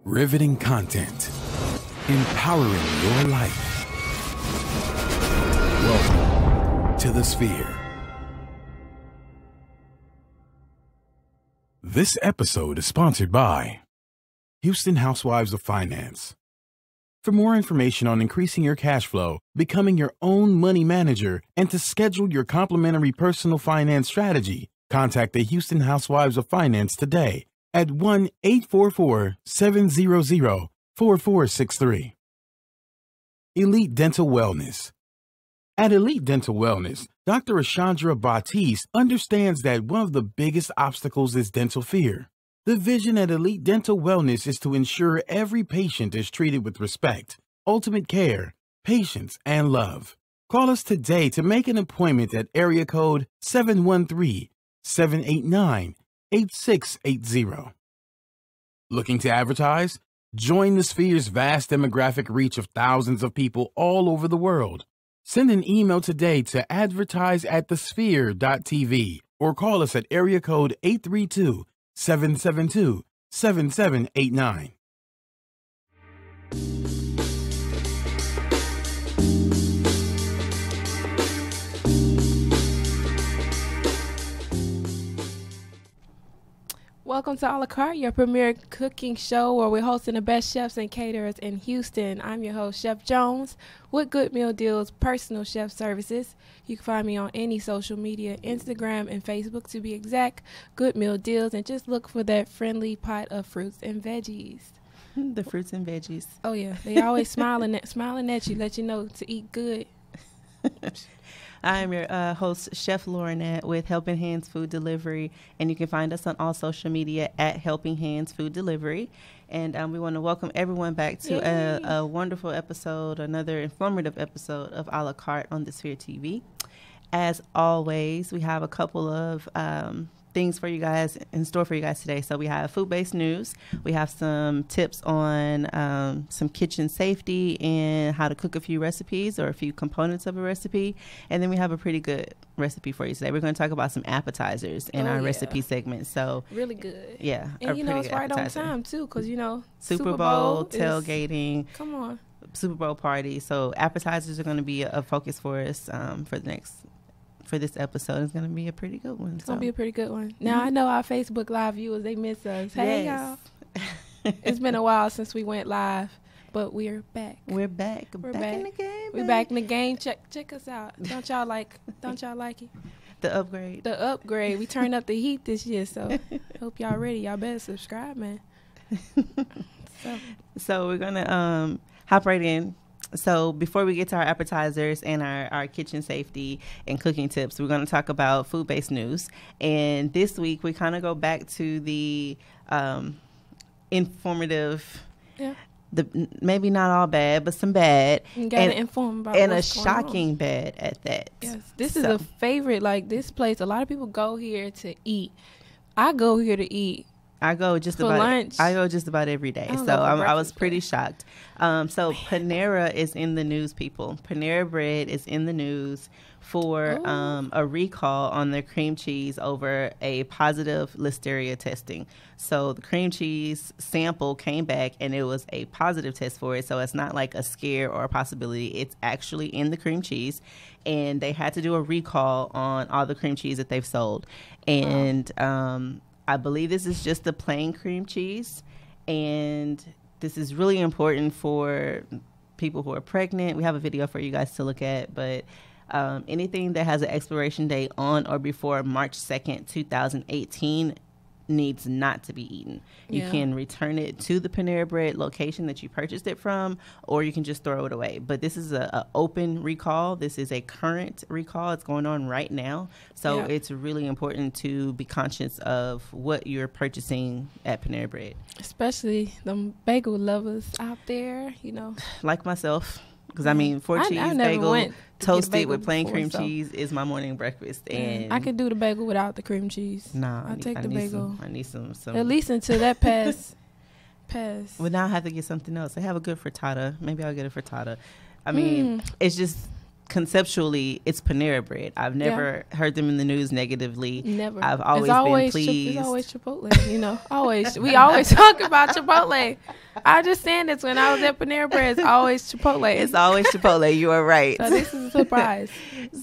Riveting content. Empowering your life. Welcome to the Sphere. This episode is sponsored by Houston Housewives of Finance. For more information on increasing your cash flow, becoming your own money manager, and to schedule your complimentary personal finance strategy, contact the Houston Housewives of Finance today at 1-844-700-4463. Elite Dental Wellness. At Elite Dental Wellness, Dr. Ashandra Batiste understands that one of the biggest obstacles is dental fear. The vision at Elite Dental Wellness is to ensure every patient is treated with respect, ultimate care, patience, and love. Call us today to make an appointment at area code 713-789-8680. Looking to advertise? Join the Sphere's vast demographic reach of thousands of people all over the world. Send an email today to advertise@thesphere.tv or call us at area code 832-772-7789. Welcome to A La Carte, your premier cooking show where we're hosting the best chefs and caterers in Houston. I'm your host, Chef Jones, with Good Meal Deals Personal Chef Services. You can find me on any social media, Instagram and Facebook to be exact, Good Meal Deals, and just look for that friendly pot of fruits and veggies. The fruits and veggies. Oh, yeah. They always smiling at you, let you know to eat good. I'm your host, Chef Laurinette, with Helping Hands Food Delivery, and you can find us on all social media at Helping Hands Food Delivery. And we want to welcome everyone back to a wonderful episode, another informative episode of A La Carte on the Sphere TV. As always, we have a couple of things for you guys in store for you guys today. So we have food-based news. We have some tips on some kitchen safety and how to cook a few recipes or a few components of a recipe. And then we have a pretty good recipe for you today. We're going to talk about some appetizers in our recipe segment. So really good. Yeah. And you know, it's right on time too, because you know, Super Bowl tailgating. Come on. Super Bowl party. So appetizers are going to be a focus for us for this episode. Is going to be a pretty good one. It's going to be a pretty good one. Now, I know our Facebook Live viewers, they miss us. Hey, y'all. It's been a while since we went live, but we're back. We're back. We're back in the game. We're back in the game. Check us out. Don't y'all like it? The upgrade. The upgrade. We turned up the heat this year, so hope y'all ready. Y'all better subscribe, man. So we're going to hop right in. So before we get to our appetizers and our kitchen safety and cooking tips, we're going to talk about food-based news. And this week, we kind of go back to the informative, maybe not all bad, but some bad. You got to inform about and what's a shocking bad at that. Yes, this is a favorite. Like this place, a lot of people go here to eat. I go here to eat. I go just for about lunch. I go just about every day. So I was pretty shocked. So Panera is in the news, people. Panera Bread is in the news for a recall on their cream cheese over a positive Listeria testing. So the cream cheese sample came back and it was a positive test for it. So it's not like a scare or a possibility. It's actually in the cream cheese. And they had to do a recall on all the cream cheese that they've sold. And I believe this is just the plain cream cheese, and this is really important for people who are pregnant. We have a video for you guys to look at, but anything that has an expiration date on or before March 2nd, 2018 needs not to be eaten. You can return it to the Panera Bread location that you purchased it from, or you can just throw it away. But this is a open recall. This is a current recall. It's going on right now. So it's really important to be conscious of what you're purchasing at Panera Bread. Especially the bagel lovers out there, you know. Like myself. Because, I mean, four-cheese bagel toasted with plain cream cheese is my morning breakfast. And I could do the bagel without the cream cheese. Nah, I'll take the bagel. I need some. At least until that pass. Well, now I have to get something else. I have a good frittata. Maybe I'll get a frittata. I mean, it's just conceptually, it's Panera Bread. I've never heard them in the news negatively. Never. I've always been pleased. It's always Chipotle, you know. Always. We always talk about Chipotle. I understand this. When I was at Panera Bread, it's always Chipotle. It's always Chipotle. You are right. So this is a surprise.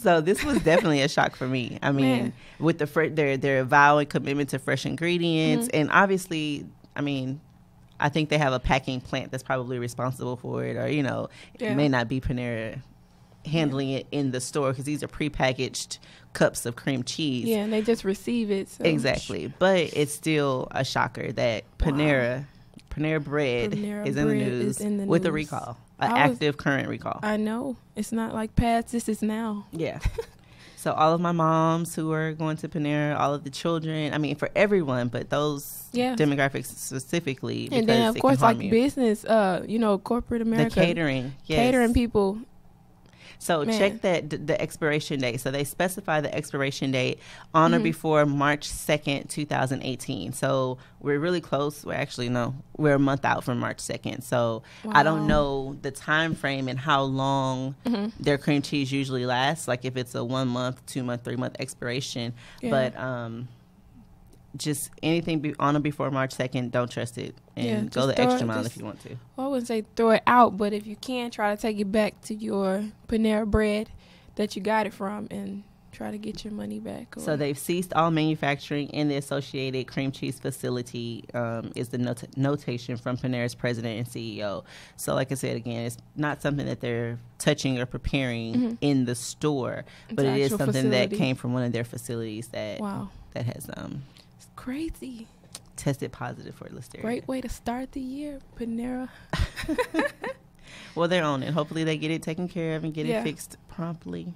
So this was definitely a shock for me. I mean, with their vow and commitment to fresh ingredients, and obviously, I mean, I think they have a packing plant that's probably responsible for it, or it may not be Panera handling it in the store, because these are prepackaged cups of cream cheese. Yeah, and they just receive it. So. Exactly. But it's still a shocker that Panera Bread is in the news with a recall, an active current recall. I know. It's not like past, this is now. Yeah. So all of my moms who are going to Panera, all of the children, I mean, for everyone, but those demographics specifically. And then, of course, like business, corporate America. The catering. Yes. Catering people. So check the expiration date. So they specify the expiration date on or before March 2nd, 2018. So we're really close. We're a month out from March 2nd. So I don't know the time frame and how long their cream cheese usually lasts. Like if it's a 1 month, 2 month, 3 month expiration. Yeah. But just anything on or before March 2nd, don't trust it, and go the extra mile if you want to. Well, I wouldn't say throw it out, but if you can, try to take it back to your Panera Bread that you got it from and try to get your money back. So they've ceased all manufacturing in the associated cream cheese facility, is the notation from Panera's president and CEO. So like I said, again, it's not something that they're touching or preparing in the store, but it is something that came from one of their facilities that has crazy. Tested positive for Listeria. Great way to start the year, Panera. Well, they're on it. Hopefully they get it taken care of and get it fixed promptly.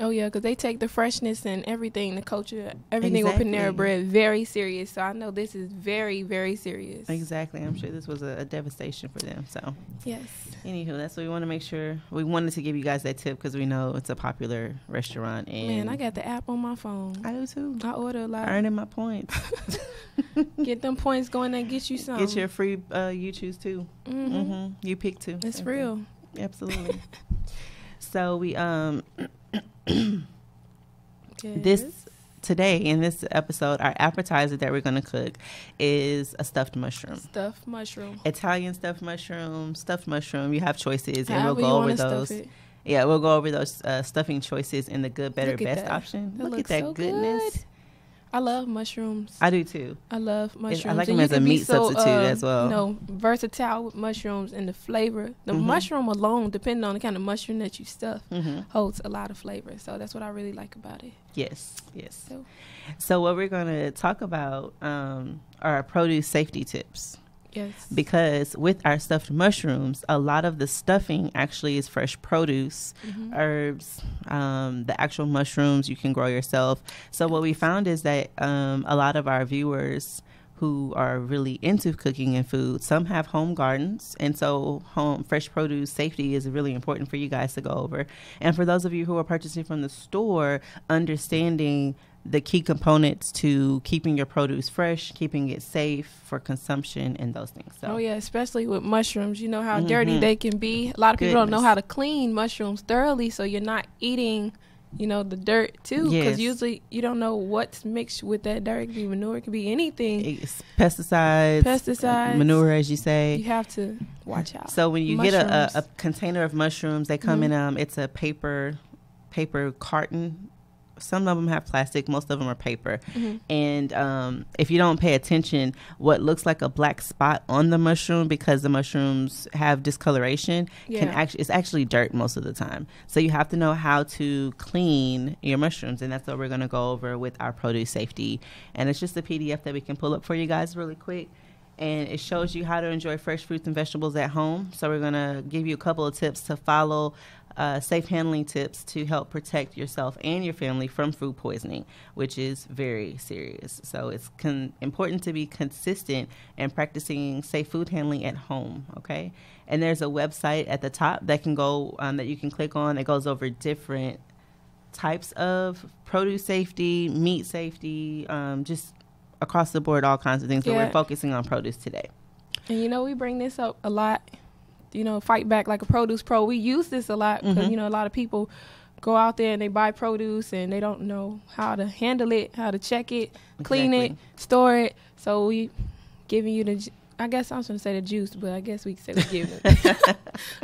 Oh, yeah, because they take the freshness and everything, the culture, everything with Panera Bread very serious. So I know this is very, very serious. Exactly. I'm sure this was a devastation for them. So, yes. Anywho, that's what we want to make sure. We wanted to give you guys that tip because we know it's a popular restaurant. And man, I got the app on my phone. I do too. I order a lot. Earning my points. Get them points going and get you some. Get your free you choose too. You pick two. It's real. Absolutely. So we this today in this episode, our appetizer that we're going to cook is a stuffed mushroom. Stuffed mushroom. Italian stuffed mushroom. You have choices, and However we'll go over those. Yeah, we'll go over those stuffing choices in the good, better, best option. Look at that so goodness. Good. I love mushrooms. I do too. I love mushrooms. I like them as a meat substitute as well. Versatile with mushrooms and the flavor. The mushroom alone, depending on the kind of mushroom that you stuff, holds a lot of flavor. So that's what I really like about it. Yes. So what we're going to talk about are produce safety tips. Yes. Because with our stuffed mushrooms, a lot of the stuffing actually is fresh produce, herbs, the actual mushrooms you can grow yourself. So what we found is that a lot of our viewers who are really into cooking and food, some have home gardens, and so fresh produce safety is really important for you guys to go over. And for those of you who are purchasing from the store, understanding the key components to keeping your produce fresh, keeping it safe for consumption, and those things. So. Oh, yeah, especially with mushrooms. You know how dirty they can be. A lot of people don't know how to clean mushrooms thoroughly, so you're not eating, the dirt, too. Because usually you don't know what's mixed with that dirt. It could be manure. It could be anything. It's pesticides. Manure, as you say. You have to watch out. So when you get a container of mushrooms, they come in, it's a paper carton. Some of them have plastic. Most of them are paper. And if you don't pay attention, what looks like a black spot on the mushroom, because the mushrooms have discoloration, it's actually dirt most of the time. So you have to know how to clean your mushrooms, and that's what we're going to go over with our produce safety. And it's just a PDF that we can pull up for you guys really quick. And it shows you how to enjoy fresh fruits and vegetables at home. So we're going to give you a couple of tips to follow, safe handling tips to help protect yourself and your family from food poisoning, which is very serious. So it's important to be consistent and practicing safe food handling at home, okay? And there's a website at the top that can go, that you can click on. It goes over different types of produce safety, meat safety, just across the board, all kinds of things. But we're focusing on produce today. And we bring this up a lot fight back like a produce pro. We use this a lot because, a lot of people go out there and they buy produce and they don't know how to handle it, how to check it, clean it, store it. So we giving you I guess I was going to say the juice, but I guess we can say we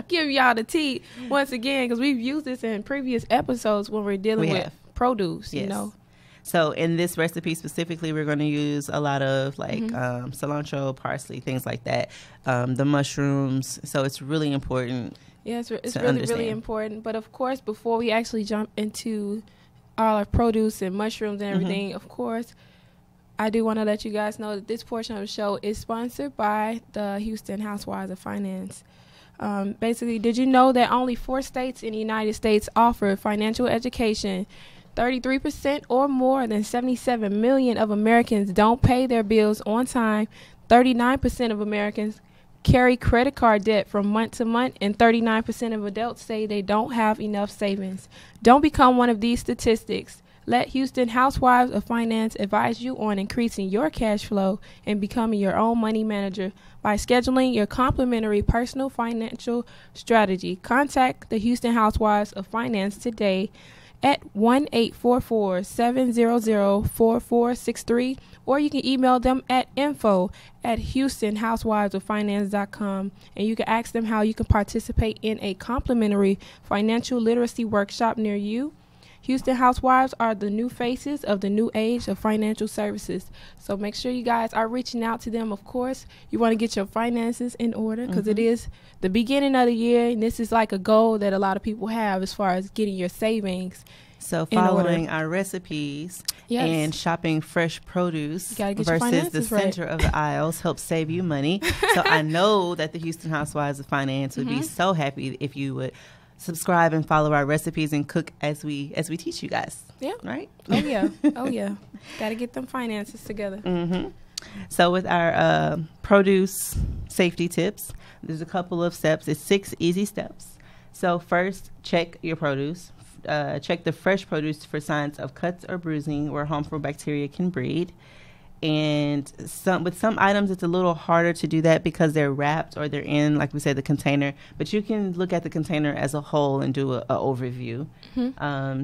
give y'all the tea once again, because we've used this in previous episodes when we're dealing with produce, So in this recipe specifically, we're going to use a lot of cilantro, parsley, things like that, the mushrooms. So it's really important. Yeah, it's really important. But of course, before we actually jump into all our produce and mushrooms and everything, of course, I do want to let you guys know that this portion of the show is sponsored by the Houston Housewives of Finance. Basically, did you know that only 4 states in the United States offer financial education? 33% or more than 77 million of Americans don't pay their bills on time. 39% of Americans carry credit card debt from month to month, and 39% of adults say they don't have enough savings. Don't become one of these statistics. Let Houston Housewives of Finance advise you on increasing your cash flow and becoming your own money manager by scheduling your complimentary personal financial strategy. Contact the Houston Housewives of Finance today at 1-844-700-4463, or you can email them at info@houstonhousewivesoffinance.com, and you can ask them how you can participate in a complimentary financial literacy workshop near you. Houston Housewives are the new faces of the new age of financial services. So make sure you guys are reaching out to them. Of course, you want to get your finances in order because it is the beginning of the year, and this is like a goal that a lot of people have as far as getting your savings. So following our recipes and shopping fresh produce versus the center of the aisles helps save you money. So I know that the Houston Housewives of Finance would be so happy if you would subscribe and follow our recipes and cook as we teach you guys. Yeah. Right? Oh yeah. Got to get them finances together. So with our produce safety tips, there's a couple of steps. It's 6 easy steps. So first, check your produce. Check the fresh produce for signs of cuts or bruising where harmful bacteria can breed. And with some items, it's a little harder to do that because they're wrapped or they're in, like we said, the container. But you can look at the container as a whole and do an overview.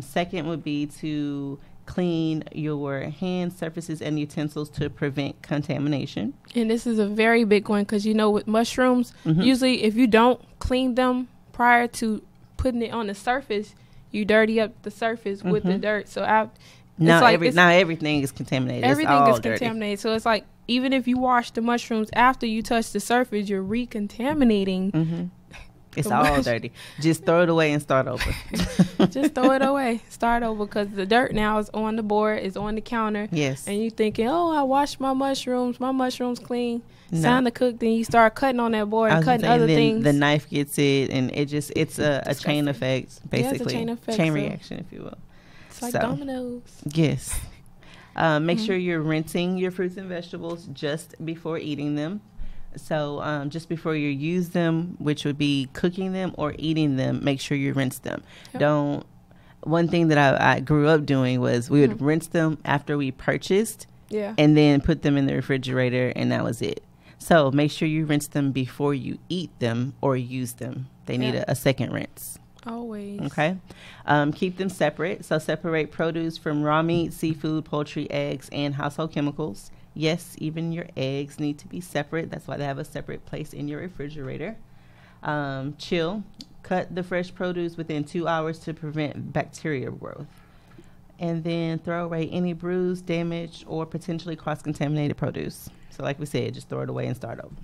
Second would be to clean your hand surfaces and utensils to prevent contamination. And this is a very big one because, with mushrooms, usually if you don't clean them prior to putting it on the surface, you dirty up the surface with the dirt. So now everything is contaminated. Everything is contaminated. So it's like even if you wash the mushrooms after you touch the surface, you're recontaminating. It's all dirty. Just throw it away and start over. Just throw it away. Start over because the dirt now is on the board, is on the counter. Yes. And you thinking, I washed my mushrooms clean. It's time to cook. Then you start cutting on that board and cutting other things. The knife gets it, and it's a chain effect, basically. Yeah, it's a chain effect. Chain reaction, if you will. It's like dominoes. Yes. Make sure you're rinsing your fruits and vegetables just before eating them. So just before you use them, which would be cooking them or eating them, make sure you rinse them. Yep. One thing that I grew up doing was we would rinse them after we purchased and then put them in the refrigerator, and that was it. So make sure you rinse them before you eat them or use them. They need a second rinse. Always. Okay. Keep them separate. So separate produce from raw meat, seafood, poultry, eggs, and household chemicals. Yes, even your eggs need to be separate. That's why they have a separate place in your refrigerator. Chill. Cut the fresh produce within 2 hours to prevent bacteria growth. And then throw away any bruised, damaged, or potentially cross-contaminated produce. So like we said, just throw it away and start over.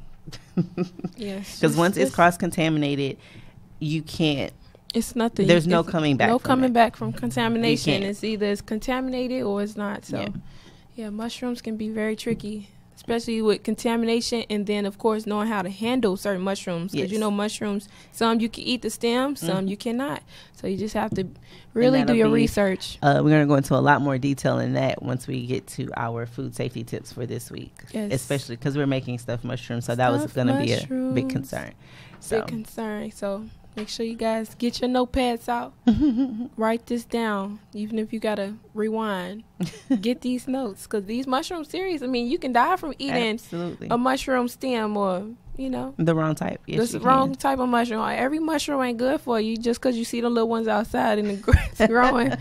Yes. Because once it's cross-contaminated, you can't. It's nothing. There's no coming back. No coming back from contamination. It's either it's contaminated or it's not. So, yeah, mushrooms can be very tricky, especially with contamination. And then, of course, knowing how to handle certain mushrooms. Because, mushrooms, some you can eat the stem, some you cannot. So you just have to really do your research. We're going to go into a lot more detail in that once we get to our food safety tips for this week. Yes. Especially because we're making stuffed mushrooms. So that was going to be a big concern. Big concern. So Make sure you guys get your notepads out. Write this down, even if you got to rewind. Get these notes, because these mushrooms, serious. I mean, you can die from eating a mushroom stem or, the wrong type. Yes, the wrong type of mushroom. Every mushroom ain't good for you just because you see the little ones outside in the grass growing.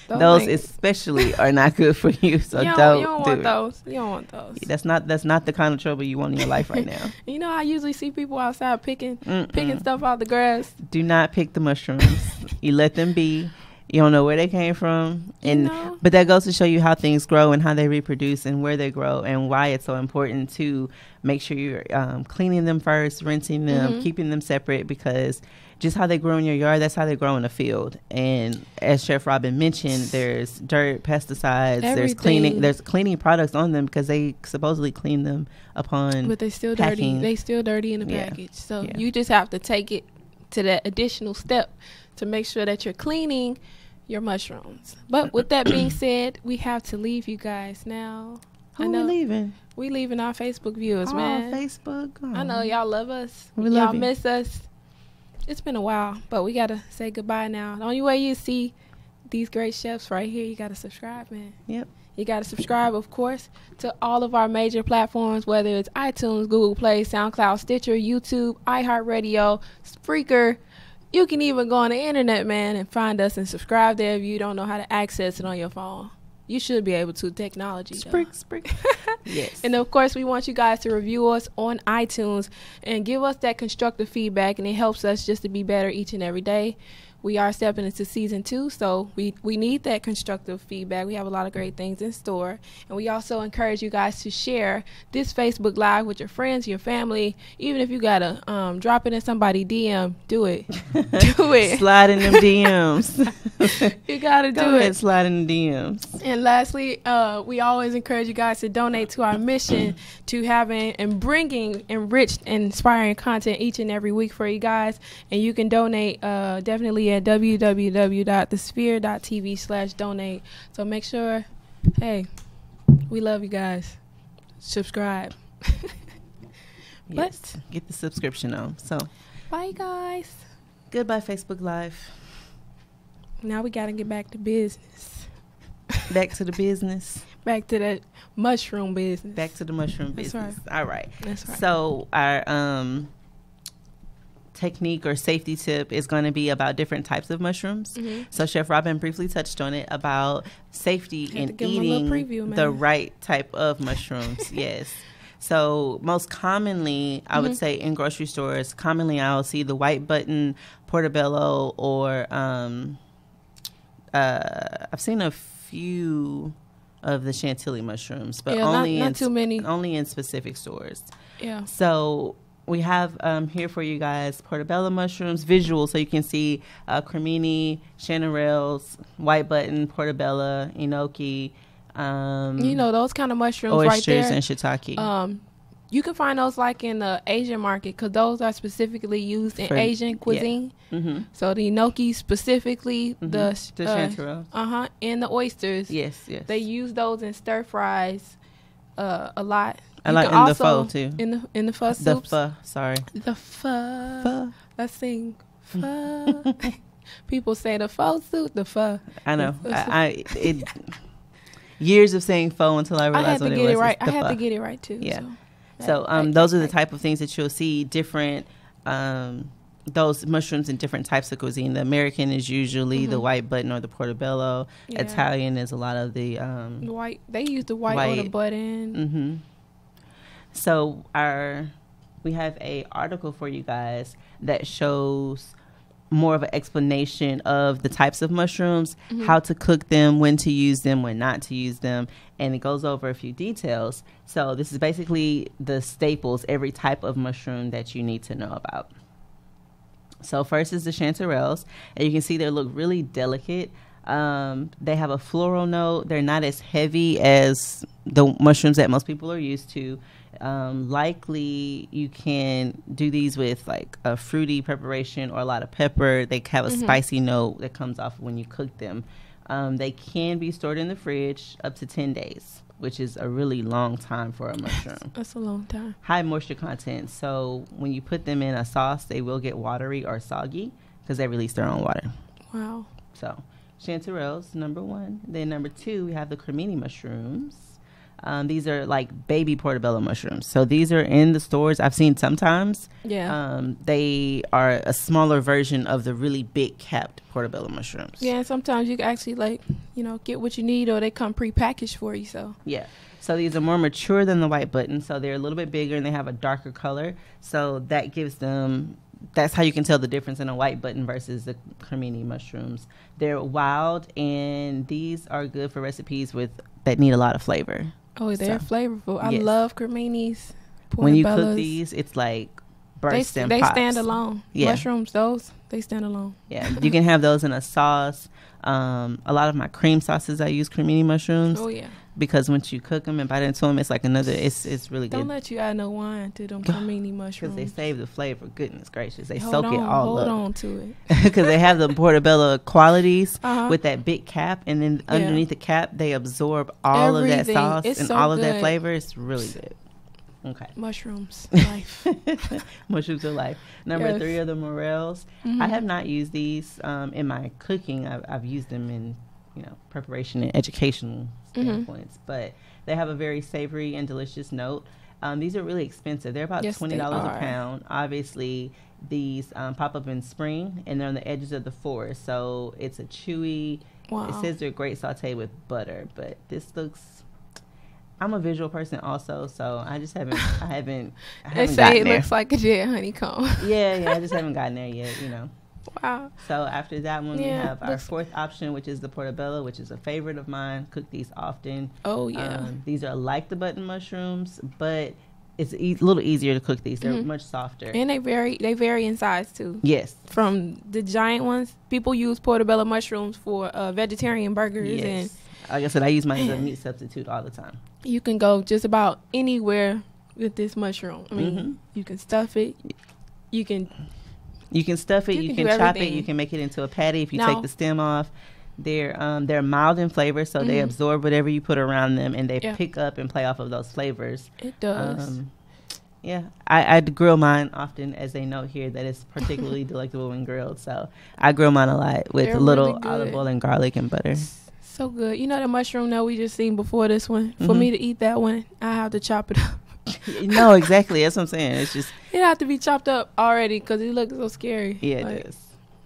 Those especially are not good for you, so you don't want those. You don't want those. That's not the kind of trouble you want in your life right now. I usually see people outside picking stuff out the grass. Do not pick the mushrooms. You let them be. You don't know where they came from, but that goes to show you how things grow and how they reproduce and where they grow and why it's so important to make sure you're cleaning them first, rinsing them, keeping them separate, because just how they grow in your yard, that's how they grow in a field. And as Chef Robin mentioned, there's dirt, pesticides, everything. there's cleaning products on them because they supposedly clean them upon but they're still packing. dirty. They still dirty in the package. So you just have to take it to that additional step to make sure that you're cleaning your mushrooms. But with that being said, we have to leave you guys now. Who are we leaving? We leaving our Facebook viewers, man. Facebook. Oh. I know y'all love us. Y'all miss us. It's been a while, but we got to say goodbye now. The only way you see these great chefs right here, you got to subscribe, man. Yep. You got to subscribe, of course, to all of our major platforms, whether it's iTunes, Google Play, SoundCloud, Stitcher, YouTube, iHeartRadio, Spreaker. You can even go on the internet, man, and find us and subscribe there if you don't know how to access it on your phone. You should be able to. Technology. Sprig. Yes. And, of course, we want you guys to review us on iTunes and give us that constructive feedback, and it helps us just to be better each and every day. We are stepping into season 2, so we need that constructive feedback. We have a lot of great things in store. And we also encourage you guys to share this Facebook Live with your friends, your family. Even if you got to drop it in somebody's DM, do it. Do it. Slide in them DMs. You got to do Go ahead, it. slide in the DMs. And lastly, we always encourage you guys to donate to our mission to having and bringing enriched and inspiring content each and every week for you guys. And you can donate definitely at www.thesphere.tv/donate. So make sure, hey, we love you guys. Subscribe. Yes, get the subscription on. So, bye, guys. Goodbye, Facebook Live. Now we got to get back to business. Back to the business. Back to that mushroom business. Back to the mushroom business. Right. All right. That's right. So our technique or safety tip is going to be about different types of mushrooms. So Chef Robin briefly touched on it about safety in eating the right type of mushrooms. Yes. So most commonly, I would say in grocery stores, I'll see the white button, portobello, or I've seen a few of the chantilly mushrooms, but not too many. Only in specific stores. Yeah. So we have here for you guys portobello mushrooms, visual, so you can see cremini, chanterelles, white button, portobello, enoki. Those kind of mushrooms oysters right there. And shiitake. You can find those like in the Asian market because those are specifically used in Asian cuisine. Yeah. So the enoki specifically, the chanterelles. And the oysters. Yes. They use those in stir fries a lot. I like in the pho too. In the pho soups. The pho. Let's sing pho. People say the pho soup, the pho. I know. Years of saying pho until I realized what it was. I had to get it right too. Yeah. So those are the type of things that you'll see different. Those mushrooms in different types of cuisine. The American is usually the white button or the portobello. Yeah. Italian is a lot of the white. They use the white or the button. So we have a article for you guys that shows more of an explanation of the types of mushrooms, how to cook them, when to use them, when not to use them, and it goes over a few details. So this is basically the staples, every type of mushroom that you need to know about. So first is the chanterelles, and you can see they look really delicate. They have a floral note. They're not as heavy as the mushrooms that most people are used to. Likely you can do these with like a fruity preparation or a lot of pepper. They have a spicy note that comes off when you cook them. They can be stored in the fridge up to 10 days. which is a really long time for a mushroom. That's a long time. High moisture content. So when you put them in a sauce, they will get watery or soggy because they release their own water. Wow. So chanterelles, number 1. Then number 2, we have the cremini mushrooms. These are like baby portobello mushrooms. So these are in the stores. I've seen sometimes. Yeah. They are a smaller version of the really big capped portobello mushrooms. Yeah, and sometimes you can actually get what you need, or they come pre-packaged for you. So yeah. So these are more mature than the white button. So they're a little bit bigger and they have a darker color. So that gives them. That's how you can tell the difference in a white button versus the cremini mushrooms. They're wild, and these are good for recipes that need a lot of flavor. Oh, they're flavorful. I love creminis. When you cook these, it's like bursts and pops. They stand alone. Yeah. Mushrooms, they stand alone. Yeah, you can have those in a sauce. A lot of my cream sauces, I use cremini mushrooms. Oh, yeah. Because once you cook them and bite into them, it's like it's really good. Don't let you add no wine to them cremini mushrooms. Because they save the flavor. Goodness gracious. They soak it all up. Hold on to it. Because they have the portobello qualities with that big cap. And then underneath the cap, they absorb all of that sauce and all of that flavor. It's really good. Okay. Mushrooms, life. Mushrooms are life. Number 3 are the morels. I have not used these in my cooking. I've used them in preparation and educational standpoints, but they have a very savory and delicious note. These are really expensive. They're about $20 a pound. Obviously, these pop up in spring, and they're on the edges of the forest, so it's a chewy. Wow. It says they're great sauté with butter, but this looks. I'm a visual person also, so I just haven't. I haven't they say it looks like a dead honeycomb. Yeah. I just haven't gotten there yet. Wow. So after that one, we have our 4th option, which is the portobello, which is a favorite of mine. Cook these often. Oh, yeah. These are like the button mushrooms, but it's a little easier to cook these. They're much softer. And they vary in size, too. Yes. From the giant ones, people use portobello mushrooms for vegetarian burgers. Yes. And like I said, I use mine as a meat substitute all the time. You can go just about anywhere with this mushroom. I mean, you can stuff it. You can stuff it. You can chop it. You can make it into a patty if you take the stem off. They're mild in flavor, so they absorb whatever you put around them, and they pick up and play off of those flavors. It does. I grill mine often, as they note here that it's particularly delectable when grilled. So I grill mine a lot with a little olive oil and garlic and butter. So good. You know the mushroom that we just seen before this one? For me to eat that one, I have to chop it up. No, exactly. That's what I'm saying. It's just it have to be chopped up already because it looks so scary. Yeah, it does.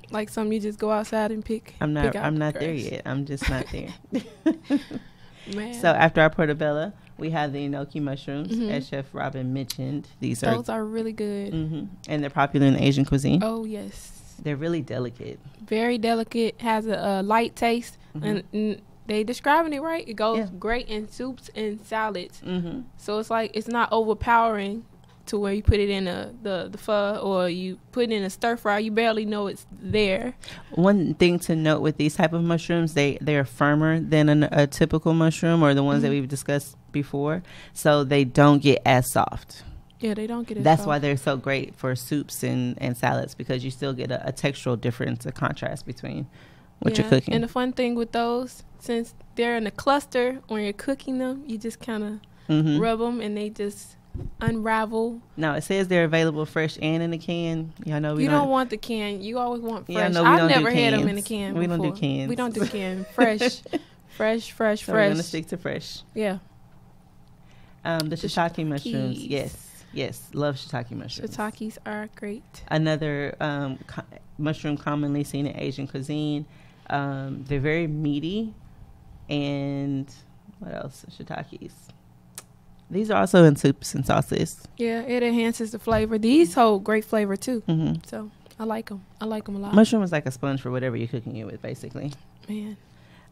Like something you just go outside and pick. I'm not there yet. I'm just not there. Man. So after our portobello, we have the enoki mushrooms, as Chef Robin mentioned. Those are really good, and they're popular in Asian cuisine. Oh yes, they're really delicate. Very delicate. Has a light taste, and they describing it right. It goes great in soups and salads. So it's like it's not overpowering to where you put it in the pho or you put it in a stir fry. You barely know it's there. One thing to note with these type of mushrooms, they're firmer than a typical mushroom or the ones that we've discussed before, so they don't get as soft. Yeah, they don't get as That's soft. why they're so great for soups and salads, because you still get a textural difference, a contrast between what you're cooking. And the fun thing with those, since they're in a cluster, when you're cooking them, you just kind of rub them and they just unravel. Now it says they're available fresh and in a can. Y'all know you don't want the can. You always want fresh. Yeah, no, I've never had them in a can before. We don't do cans. We don't do can. Fresh. fresh. So we're gonna stick to fresh. Yeah. The shiitake mushrooms. Yes, love shiitake mushrooms. Shiitakes are great. Another mushroom commonly seen in Asian cuisine. They're very meaty. And what else? Shiitakes. These are also in soups and sauces. Yeah, it enhances the flavor. These hold great flavor too. So I like them. I like them a lot. Mushroom is like a sponge for whatever you're cooking it with, basically. Man.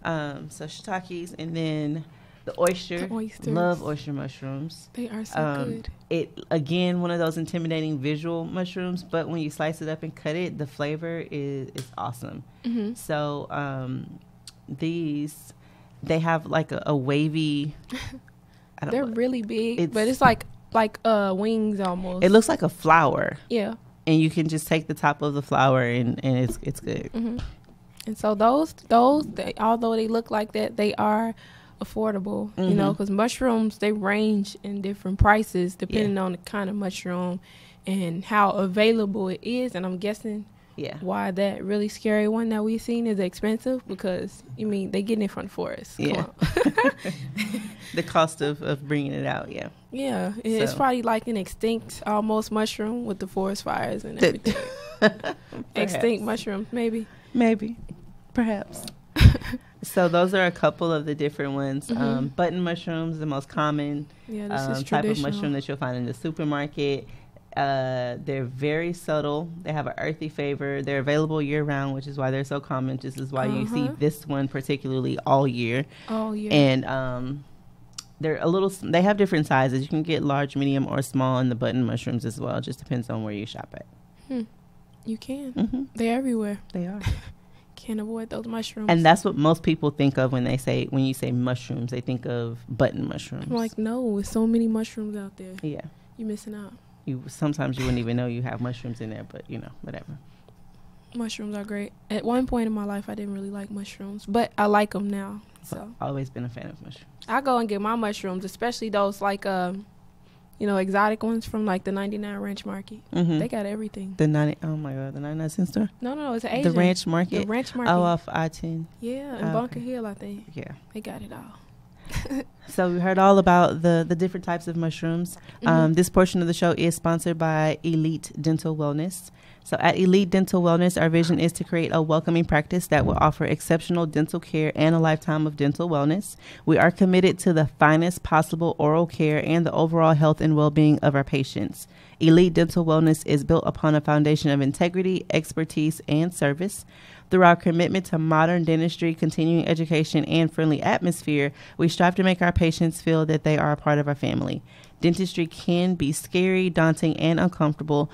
So shiitakes, and then the oyster. The oysters. Love oyster mushrooms. They are so good. It again, one of those intimidating visual mushrooms, but when you slice it up and cut it, the flavor is awesome. So these, they have like a wavy. They're really big, but it's like wings almost. It looks like a flower. Yeah. And you can just take the top of the flower and it's good. And so those although they look like that, they are affordable, you know, because mushrooms, they range in different prices depending on the kind of mushroom and how available it is. And I'm guessing why that really scary one that we've seen is expensive, because, I mean, they getting it from the forest. Come on. The cost of bringing it out, Yeah, it's probably like an extinct almost mushroom with the forest fires and everything. Extinct mushrooms, maybe. Perhaps. So those are a couple of the different ones. Button mushrooms, the most common type of mushroom that you'll find in the supermarket. They're very subtle. They have an earthy flavor. They're available year round, which is why they're so common. This is why you see this one particularly all year. And they're they have different sizes. You can get large, medium, or small in the button mushrooms as well. It just depends on where you shop at. You can. They're everywhere. They are. Can't avoid those mushrooms. And that's what most people think of when you say mushrooms. They think of button mushrooms. I'm like, no, there's so many mushrooms out there. Yeah. You're missing out. Sometimes you wouldn't even know you have mushrooms in there, but whatever. Mushrooms are great. At one point in my life, I didn't really like mushrooms, but I like them now. So I've always been a fan of mushrooms. I go and get my mushrooms, especially those like exotic ones from like the 99 Ranch Market. They got everything. The 99 cent store? No, it's an Asian. The Ranch Market? The Ranch Market. Oh, off I-10. Yeah, in Bunker Hill, I think. Yeah. They got it all. So we heard all about the different types of mushrooms. This portion of the show is sponsored by Elite Dental Wellness. So at Elite Dental Wellness, our vision is to create a welcoming practice that will offer exceptional dental care and a lifetime of dental wellness. We are committed to the finest possible oral care and the overall health and well-being of our patients. Elite Dental Wellness is built upon a foundation of integrity, expertise, and service. Through our commitment to modern dentistry, continuing education, and friendly atmosphere, we strive to make our patients feel that they are a part of our family. Dentistry can be scary, daunting, and uncomfortable.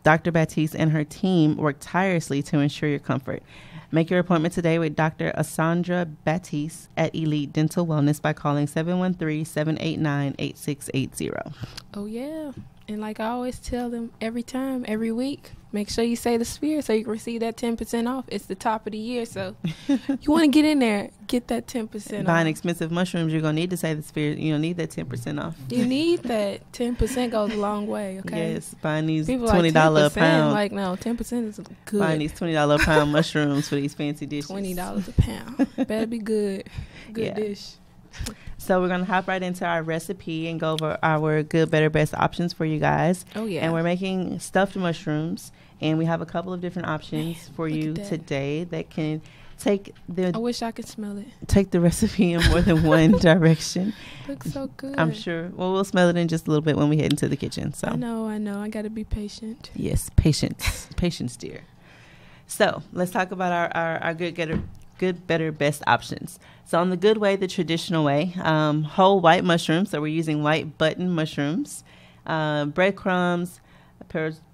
Dr. Baptiste and her team work tirelessly to ensure your comfort. Make your appointment today with Dr. Asandra Baptiste at Elite Dental Wellness by calling 713-789-8680. Oh, yeah. And like I always tell them every week, make sure you say the Sphere so you can receive that 10% off. It's the top of the year, so you want to get in there, get that 10% off. Buying expensive mushrooms, you're going to need to say the Sphere. You don't need that 10% off. You need that. 10% goes a long way, okay? Yes, buying these People $20 like a pound. Like, no, 10% is good. Buying these $20 a pound mushrooms for these fancy dishes. $20 a pound. Better be good. Good dish. So we're going to hop right into our recipe and go over our good, better, best options for you guys. Oh, yeah. And we're making stuffed mushrooms. And we have a couple of different options for you today that can take the... I wish I could smell it. Take the recipe in more than one direction. Looks so good. I'm sure. Well, we'll smell it in just a little bit when we head into the kitchen. So I know. I got to be patient. Yes, patience. Patience, dear. So let's talk about our good, better, best options. So on the good way, the traditional way, whole white mushrooms. So we're using white button mushrooms, breadcrumbs,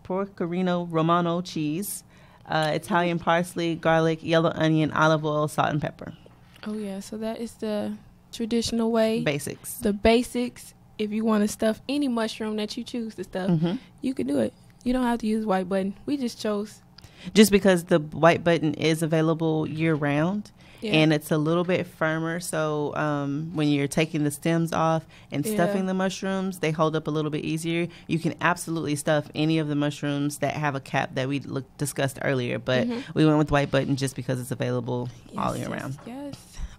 Pecorino Romano cheese, Italian parsley, garlic, yellow onion, olive oil, salt, and pepper. Oh, yeah. So that is the traditional way. Basics. The basics. If you want to stuff any mushroom that you choose to stuff, you can do it. You don't have to use white button. We just chose. Just because the white button is available year round. Yeah. And it's a little bit firmer, so when you're taking the stems off and stuffing the mushrooms, they hold up a little bit easier. You can absolutely stuff any of the mushrooms that have a cap that we discussed earlier, but we went with white button just because it's available all year round. Yes.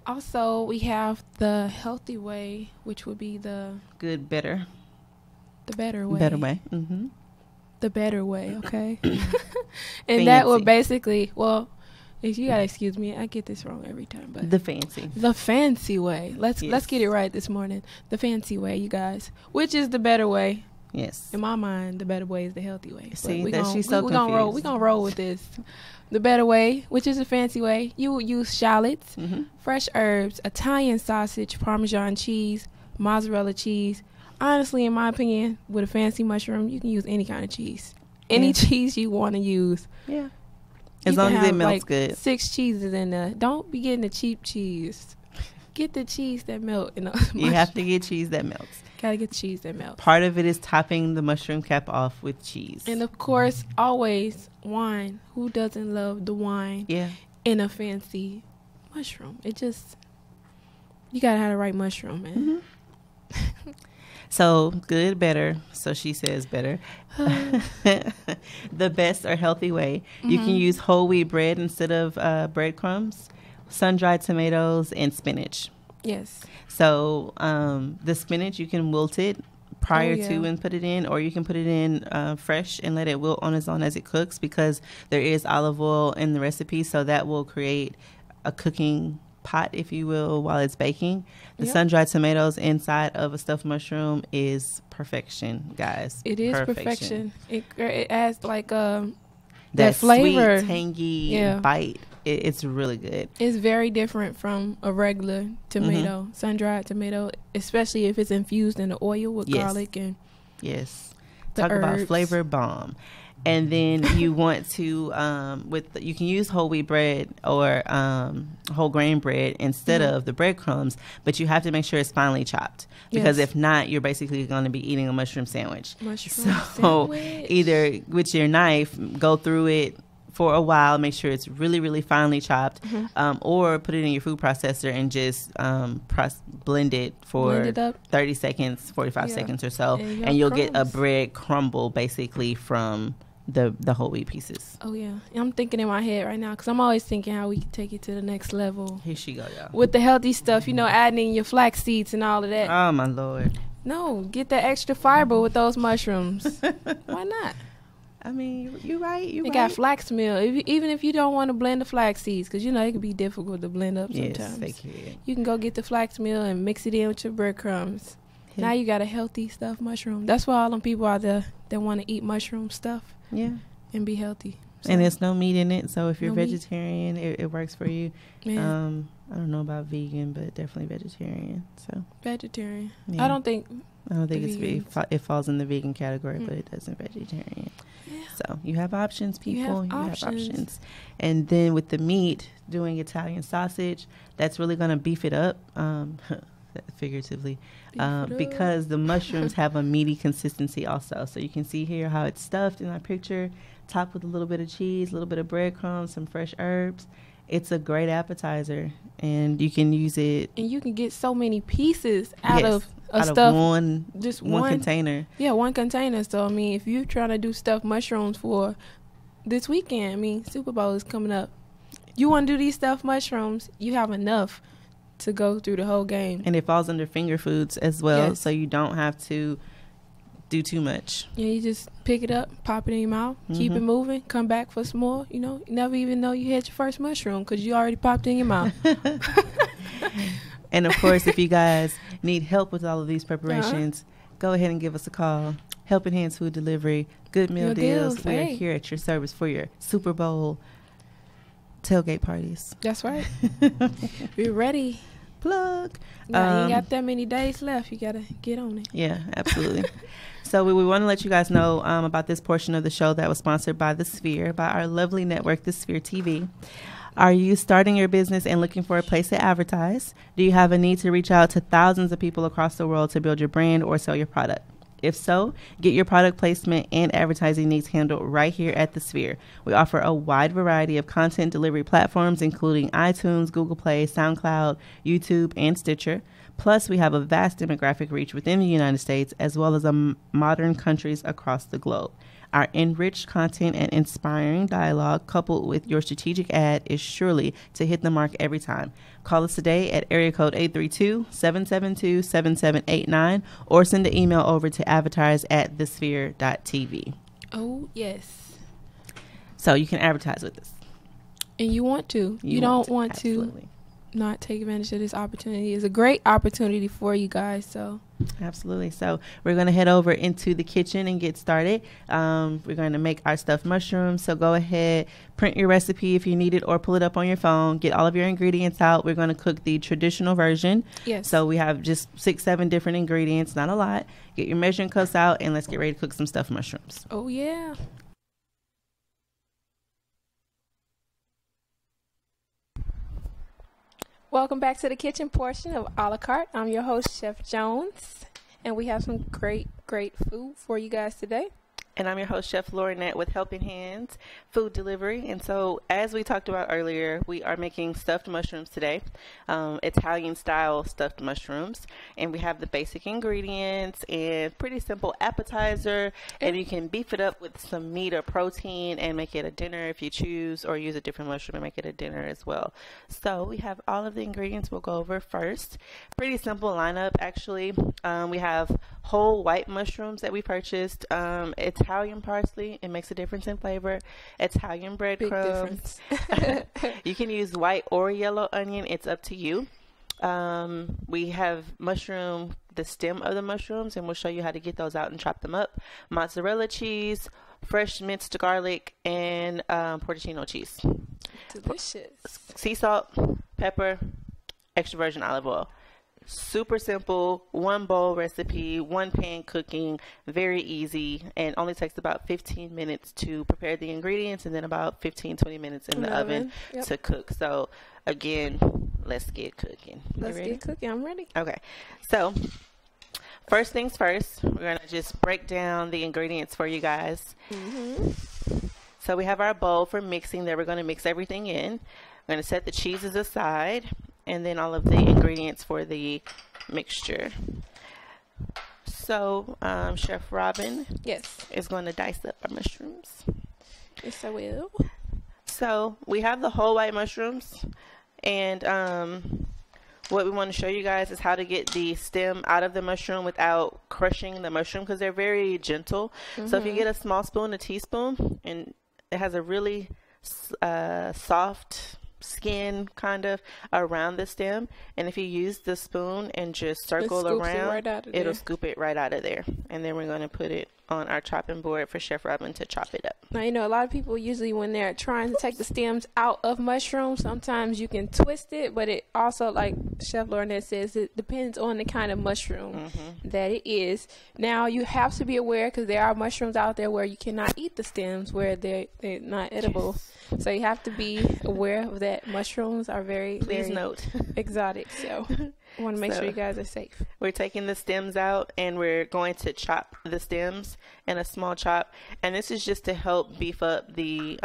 Also, we have the healthy way, which would be the... Good, better. The better way. Better way. The better way, okay? And that would basically, well... You gotta excuse me, I get this wrong every time, but the fancy way. Let's get it right this morning. The fancy way, you guys, which is the better way. Yes, in my mind, the better way is the healthy way. See, she's so confused. We're gonna roll with this. The better way, which is the fancy way, you will use shallots, fresh herbs, Italian sausage, Parmesan cheese, mozzarella cheese. Honestly, in my opinion, with a fancy mushroom, you can use any kind of cheese, any cheese you want to use. Yeah. As long as it melts good. 6 cheeses in there. Don't be getting the cheap cheese. Get the cheese that melts. You have to get cheese that melts. Gotta get the cheese that melts. Part of it is topping the mushroom cap off with cheese. And of course, always wine. Who doesn't love the wine? Yeah. In a fancy mushroom. You gotta have the right mushroom, man. Mm-hmm. So good, better. So she says better. The best or healthy way. You can use whole wheat bread instead of breadcrumbs, sun-dried tomatoes, and spinach. Yes. So the spinach, you can wilt it prior to and put it in, or you can put it in fresh and let it wilt on its own as it cooks, because there is olive oil in the recipe, so that will create a cooking pot, if you will, while it's baking. The sun-dried tomatoes inside of a stuffed mushroom is perfection, guys. It is perfection. It adds like that flavor, sweet, tangy bite. It's really good. It's very different from a regular tomato, sun-dried tomato, especially if it's infused in the oil with garlic and talk herbs. About flavor bomb. And then you want to you can use whole wheat bread or whole grain bread instead of the breadcrumbs, but you have to make sure it's finely chopped, because if not, you're basically going to be eating a mushroom sandwich. Either with your knife, go through it for a while, make sure it's really, really finely chopped, or put it in your food processor and just blend it for 30 seconds, 45 seconds or so, and you'll get a bread crumble basically from the whole wheat pieces. Oh yeah, I'm thinking in my head right now, because I'm always thinking how we can take it to the next level. Here she go, y'all. With the healthy stuff, adding in your flax seeds and all of that. Oh my Lord. No, get that extra fiber with those mushrooms. Why not? I mean, you're right. They got flax meal. Even if you don't want to blend the flax seeds, because it can be difficult to blend up sometimes. Yes, they can. You can go get the flax meal and mix it in with your breadcrumbs. Yeah. Now you got a healthy stuffed mushroom. That's why all them people out there that want to eat mushroom stuff. Yeah. And be healthy. So, and there's no meat in it, so if you're vegetarian, it works for you. Yeah. I don't know about vegan, but definitely vegetarian. So vegetarian. Yeah. I don't think it falls in the vegan category, but it doesn't vegetarian. Yeah. So you have options, people. You have options. And then with the meat, doing Italian sausage, that's really going to beef it up, figuratively, because the mushrooms have a meaty consistency also. So you can see here how it's stuffed in our picture, topped with a little bit of cheese, a little bit of breadcrumbs, some fresh herbs. It's a great appetizer, and you can use it. And you can get so many pieces out of one container. Yeah, one container. So, if you're trying to do stuffed mushrooms for this weekend, Super Bowl is coming up. You want to do these stuffed mushrooms, you have enough to go through the whole game. And it falls under finger foods as well, so you don't have to do too much. Yeah, you just pick it up, pop it in your mouth, keep it moving, come back for some more. You never even know you had your first mushroom because you already popped it in your mouth. And of course, if you guys need help with all of these preparations, go ahead and give us a call. Helping Hands Food Delivery, Good Meal Deals. We are here at your service for your Super Bowl tailgate parties. That's right. We're ready. Plug. You ain't got that many days left. You got to get on it. Yeah, absolutely. So we want to let you guys know about this portion of the show that was sponsored by The Sphere, by our lovely network, The Sphere TV. Are you starting your business and looking for a place to advertise? Do you have a need to reach out to thousands of people across the world to build your brand or sell your product? If so, get your product placement and advertising needs handled right here at The Sphere. We offer a wide variety of content delivery platforms, including iTunes, Google Play, SoundCloud, YouTube, and Stitcher. Plus, we have a vast demographic reach within the United States, as well as modern countries across the globe. Our enriched content and inspiring dialogue, coupled with your strategic ad, is surely to hit the mark every time. Call us today at area code 832-772-7789 or send an email over to advertise@thesphere.tv. Oh, yes. So you can advertise with us. And you want to. You don't want to not take advantage of this opportunity. It's a great opportunity for you guys. So absolutely. So we're going to head over into the kitchen and get started. We're going to make our stuffed mushrooms. So go ahead, print your recipe if you need it, or pull it up on your phone. Get all of your ingredients out. We're going to cook the traditional version. Yes. So we have just 6-7 different ingredients, not a lot. Get your measuring cups out, and let's get ready to cook some stuffed mushrooms. Oh, yeah. Welcome back to the kitchen portion of A La Carte. I'm your host, Chef Jones, and we have some great food for you guys today. And I'm your host, Chef Laurinette with Helping Hands Food Delivery. And so, as we talked about earlier, we are making stuffed mushrooms today, Italian-style stuffed mushrooms. And we have the basic ingredients and pretty simple appetizer. And you can beef it up with some meat or protein and make it a dinner if you choose, or use a different mushroom and make it a dinner as well. So, we have all of the ingredients we'll go over first. Pretty simple lineup, actually. We have whole white mushrooms that we purchased. Italian parsley, it makes a difference in flavor. Italian breadcrumbs. You can use white or yellow onion, it's up to you. We have the stem of the mushrooms, and we'll show you how to get those out and chop them up. Mozzarella cheese, fresh minced garlic, and Portofino cheese. Delicious. Sea salt, pepper, extra virgin olive oil. Super simple, one bowl recipe, one pan cooking, very easy, and only takes about 15 minutes to prepare the ingredients, and then about 15-20 minutes in the oven to cook. So again, let's get cooking. Let's get cooking. I'm ready. Okay, so first things first, we're gonna just break down the ingredients for you guys. So we have our bowl for mixing that we're gonna mix everything in. We're gonna set the cheeses aside, and then all of the ingredients for the mixture. So, Chef Robin is going to dice up our mushrooms. Yes, I will. So, we have the whole white mushrooms, and what we want to show you guys is how to get the stem out of the mushroom without crushing the mushroom, because they're very gentle. So, if you get a small spoon, a teaspoon, and it has a really soft skin kind of around the stem, and if you use the spoon and just circle around, it'll scoop it right out of there. And then we're going to put it on our chopping board for Chef Robin to chop it up. Now, you know, a lot of people usually, when they're trying to take the stems out of mushrooms, sometimes you can twist it, but it also, like Chef Laurinette says, it depends on the kind of mushroom that it is. Now, you have to be aware, because there are mushrooms out there where you cannot eat the stems, where they're not edible. So you have to be aware of that. Mushrooms are very note exotic, so I want to make sure you guys are safe. We're taking the stems out, and we're going to chop the stems in a small chop, and this is just to help beef up the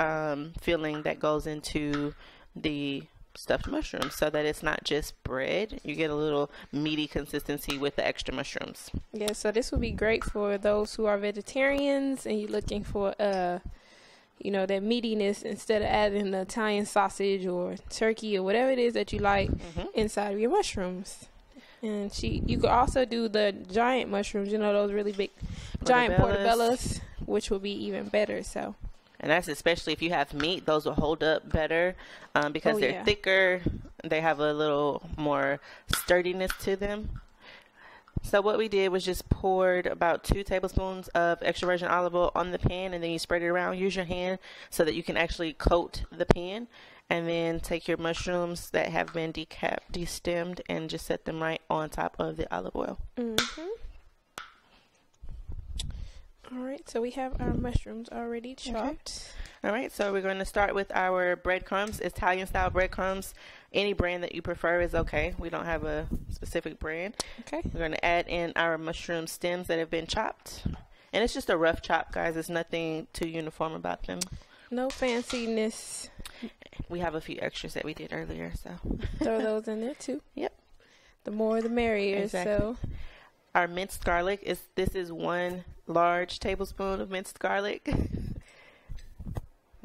filling that goes into the stuffed mushrooms, so that it's not just bread. You get a little meaty consistency with the extra mushrooms. Yeah, so this would be great for those who are vegetarians and you're looking for you know, that meatiness, instead of adding the Italian sausage or turkey or whatever it is that you like inside of your mushrooms. And you could also do the giant mushrooms, you know, those really big giant portobellos, which will be even better. So, and that's especially if you have meat; those will hold up better because they're thicker. They have a little more sturdiness to them. So what we did was just poured about 2 tablespoons of extra virgin olive oil on the pan, and then you spread it around. Use your hand so that you can actually coat the pan, and then take your mushrooms that have been destemmed and just set them right on top of the olive oil. All right, so we have our mushrooms already chopped. All right, so we're going to start with our breadcrumbs, Italian-style breadcrumbs. Any brand that you prefer is okay. We don't have a specific brand. Okay. We're going to add in our mushroom stems that have been chopped. And it's just a rough chop, guys. There's nothing too uniform about them. No fanciness. We have a few extras that we did earlier, so. Throw those in there, too. Yep. The more the merrier, exactly. So. Our minced garlic, this is 1 large tablespoon of minced garlic.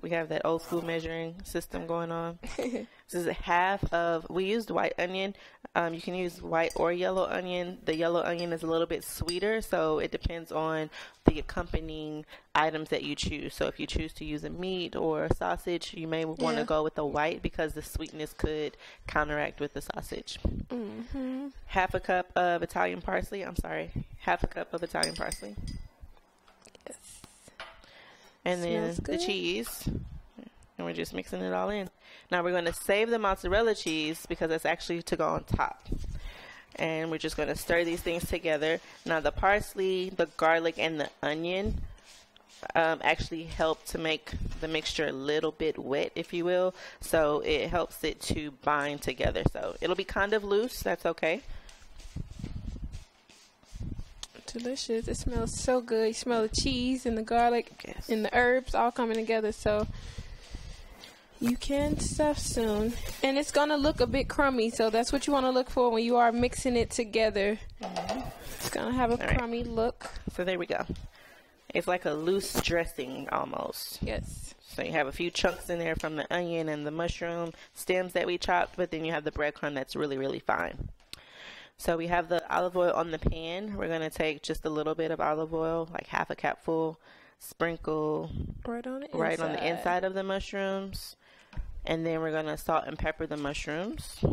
We have that old school measuring system going on. This is we used white onion. You can use white or yellow onion. The yellow onion is a little bit sweeter, so it depends on the accompanying items that you choose. So if you choose to use a meat or a sausage, you may want to go with the white, because the sweetness could counteract with the sausage. Half a cup of Italian parsley. Half a cup of Italian parsley. And then the cheese, and we're just mixing it all in. Now we're going to save the mozzarella cheese, because it's actually to go on top. And we're just going to stir these things together. Now the parsley, the garlic, and the onion actually help to make the mixture a little bit wet, if you will. So it helps it to bind together. So it'll be kind of loose. That's okay. delicious. It smells so good. You smell the cheese and the garlic and the herbs all coming together. So you can stuff soon. And it's going to look a bit crummy. So that's what you want to look for when you are mixing it together. It's going to have a crummy look. So there we go. It's like a loose dressing almost. Yes. So you have a few chunks in there from the onion and the mushroom stems that we chopped, but then you have the breadcrumb that's really, really fine. So we have the olive oil on the pan. We're going to take just a little bit of olive oil, like half a capful, sprinkle right on the inside of the mushrooms. And then we're going to salt and pepper the mushrooms.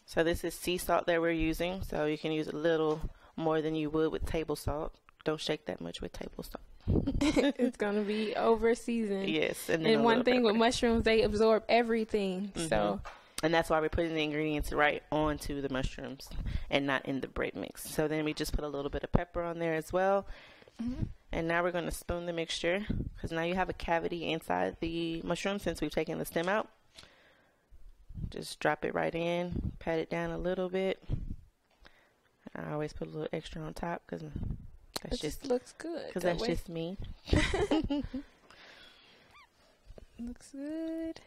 So this is sea salt that we're using. So you can use a little more than you would with table salt. Don't shake that much with table salt. It's going to be over seasoned. Yes. And one thing with mushrooms, they absorb everything. So. And that's why we're putting the ingredients right onto the mushrooms and not in the bread mix. So then we just put a little bit of pepper on there as well. And now we're going to spoon the mixture because now you have a cavity inside the mushroom since we've taken the stem out. Just drop it right in, pat it down a little bit. I always put a little extra on top because it just looks good. Because that's just me. Looks good.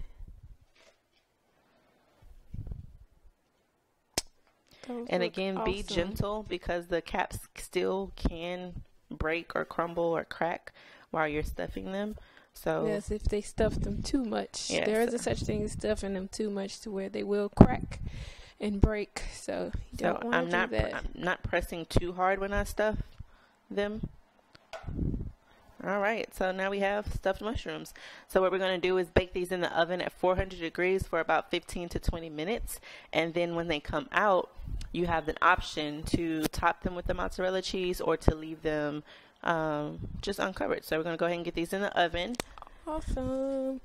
And again, be gentle because the caps still can break or crumble or crack while you're stuffing them. So yes, if they stuff them too much. Yes. There is a such thing as stuffing them too much to where they will crack and break. So you don't want to do that. I'm not pressing too hard when I stuff them. All right, so now we have stuffed mushrooms. So what we're going to do is bake these in the oven at 400 degrees for about 15 to 20 minutes. And then when they come out, you have an option to top them with the mozzarella cheese or to leave them just uncovered. So we're going to go ahead and get these in the oven. Awesome.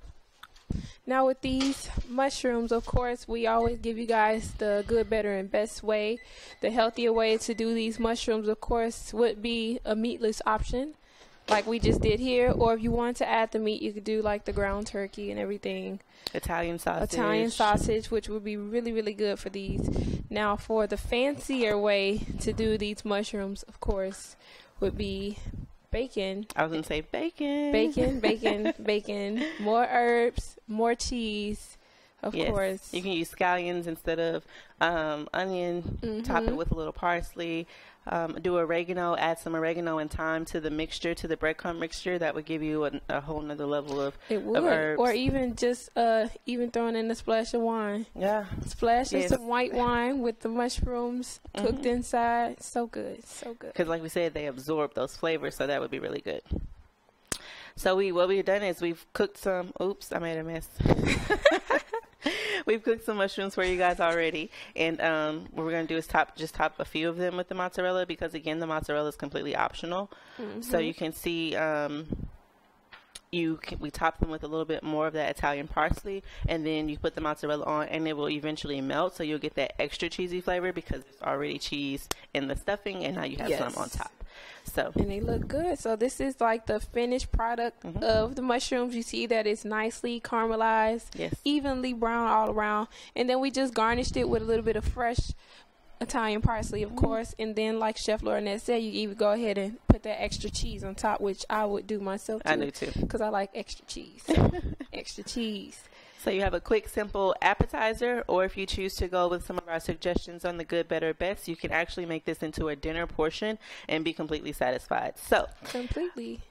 Now with these mushrooms, of course, we always give you guys the good, better, and best way. The healthier way to do these mushrooms, of course, would be a meatless option, like we just did here. Or if you want to add the meat, you could do like the ground turkey and everything. Italian sausage, which would be really, really good for these. Now for the fancier way to do these mushrooms, of course, would be bacon. I was going to say bacon. Bacon. More herbs, more cheese, of course. You can use scallions instead of onion. Top it with a little parsley. Do oregano. Add some oregano and thyme to the mixture, to the breadcrumb mixture. That would give you a whole nother level of herbs. Or even just even throwing in a splash of wine. Yeah. Splash of some white wine with the mushrooms cooked inside. So good. So good. Because like we said, they absorb those flavors, so that would be really good. So what we've done is we've cooked some. Oops, I made a mess. We've cooked some mushrooms for you guys already, and what we're going to do is top a few of them with the mozzarella because, again, the mozzarella is completely optional. So you can see we top them with a little bit more of that Italian parsley, and then you put the mozzarella on, and it will eventually melt, so you'll get that extra cheesy flavor because there's already cheese in the stuffing, and now you have some on top. And they look good. So this is like the finished product of the mushrooms. You see that it's nicely caramelized, evenly brown all around. And then we just garnished it with a little bit of fresh Italian parsley, of course. And then, like Chef Laurinette said, you even go ahead and put that extra cheese on top, which I would do myself too. I do too. Because I like extra cheese. Extra cheese. So you have a quick, simple appetizer, or if you choose to go with some of our suggestions on the good, better, best, you can actually make this into a dinner portion and be completely satisfied. So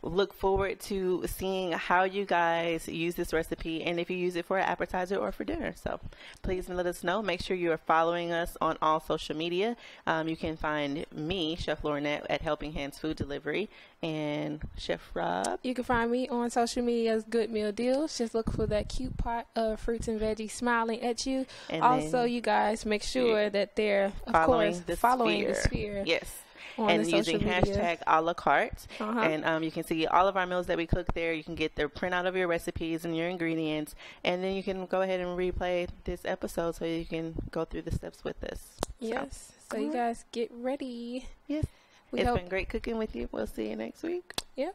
look forward to seeing how you guys use this recipe and if you use it for an appetizer or for dinner. So please let us know. Make sure you are following us on all social media. You can find me, Chef Laurinette, at Helping Hands Food Delivery, and Chef Rob. You can find me on social media as Good Meal Deals. Just look for that cute pot of fruits and veggies smiling at you. And also, you guys make sure that they're, of course, following the sphere. Yes. And using hashtag A La Carte. And you can see all of our meals that we cook there. You can get the printout of your recipes and your ingredients. And then you can go ahead and replay this episode so you can go through the steps with us. Yes. So you guys get ready. Yes. It's been great cooking with you. We'll see you next week. Yeah.